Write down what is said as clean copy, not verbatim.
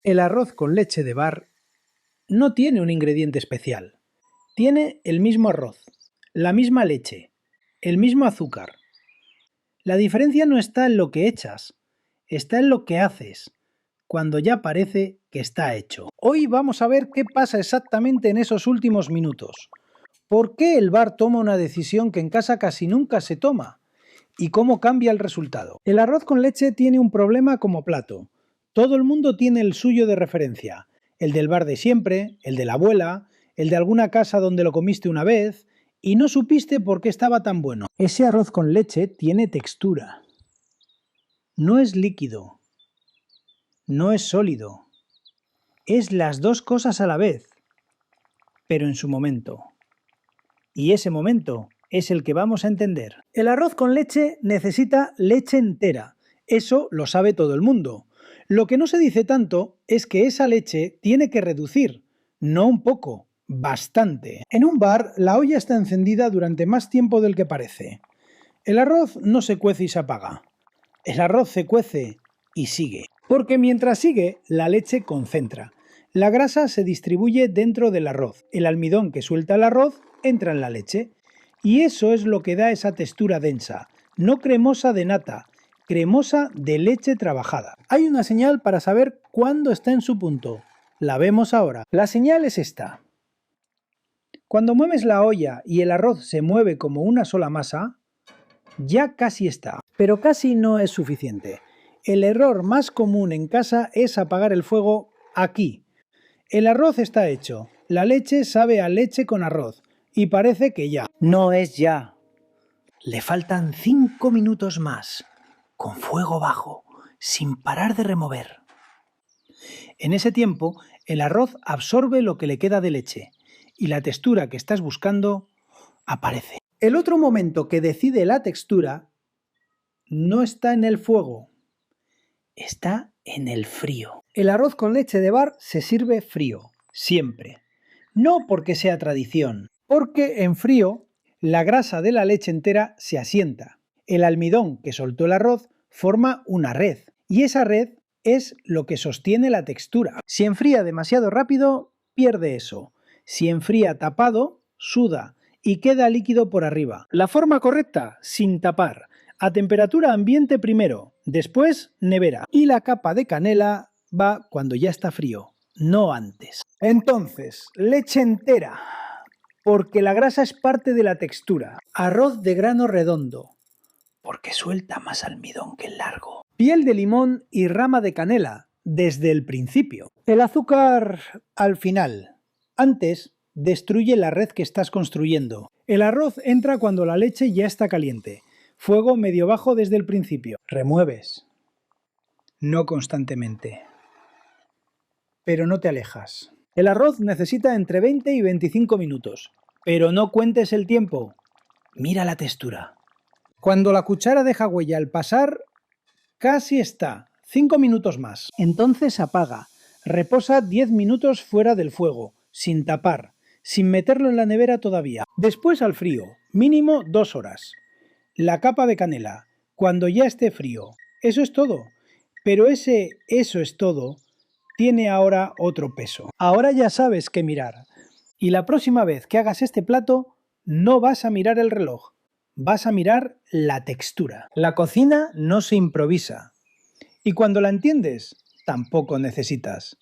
El arroz con leche de bar no tiene un ingrediente especial. Tiene el mismo arroz, la misma leche, el mismo azúcar. La diferencia no está en lo que echas, está en lo que haces, cuando ya parece que está hecho. Hoy vamos a ver qué pasa exactamente en esos últimos minutos. ¿Por qué el bar toma una decisión que en casa casi nunca se toma? ¿Y cómo cambia el resultado? El arroz con leche tiene un problema como plato. Todo el mundo tiene el suyo de referencia. El del bar de siempre, el de la abuela, el de alguna casa donde lo comiste una vez y no supiste por qué estaba tan bueno. Ese arroz con leche tiene textura. No es líquido. No es sólido. Es las dos cosas a la vez, pero en su momento. Y ese momento es el que vamos a entender. El arroz con leche necesita leche entera. Eso lo sabe todo el mundo. Lo que no se dice tanto es que esa leche tiene que reducir, no un poco, bastante. En un bar, la olla está encendida durante más tiempo del que parece. El arroz no se cuece y se apaga. El arroz se cuece y sigue. Porque mientras sigue, la leche concentra. La grasa se distribuye dentro del arroz. El almidón que suelta el arroz entra en la leche. Y eso es lo que da esa textura densa, no cremosa de nata, cremosa de leche trabajada. Hay una señal para saber cuándo está en su punto. La vemos ahora. La señal es esta. Cuando mueves la olla y el arroz se mueve como una sola masa, ya casi está. Pero casi no es suficiente. El error más común en casa es apagar el fuego aquí. El arroz está hecho. La leche sabe a leche con arroz. Y parece que ya. No es ya. Le faltan 5 minutos más, con fuego bajo, sin parar de remover. En ese tiempo, el arroz absorbe lo que le queda de leche y la textura que estás buscando aparece. El otro momento que decide la textura no está en el fuego, está en el frío. El arroz con leche de bar se sirve frío, siempre. No porque sea tradición, porque en frío la grasa de la leche entera se asienta. El almidón que soltó el arroz forma una red, y esa red es lo que sostiene la textura. Si enfría demasiado rápido, pierde eso. Si enfría tapado, suda y queda líquido por arriba. La forma correcta, sin tapar. A temperatura ambiente primero, después nevera. Y la capa de canela va cuando ya está frío, no antes. Entonces, leche entera, porque la grasa es parte de la textura. Arroz de grano redondo, porque suelta más almidón que el largo. Piel de limón y rama de canela, desde el principio. El azúcar al final. Antes, destruye la red que estás construyendo. El arroz entra cuando la leche ya está caliente. Fuego medio bajo desde el principio. Remueves. No constantemente. Pero no te alejas. El arroz necesita entre 20 y 25 minutos. Pero no cuentes el tiempo. Mira la textura. Cuando la cuchara deja huella al pasar, casi está. 5 minutos más. Entonces apaga. Reposa 10 minutos fuera del fuego, sin tapar, sin meterlo en la nevera todavía. Después al frío, mínimo 2 horas. La capa de canela, cuando ya esté frío. Eso es todo. Pero eso es todo tiene ahora otro peso. Ahora ya sabes qué mirar. Y la próxima vez que hagas este plato, no vas a mirar el reloj. Vas a mirar la textura. La cocina no se improvisa. Y cuando la entiendes, tampoco necesitas.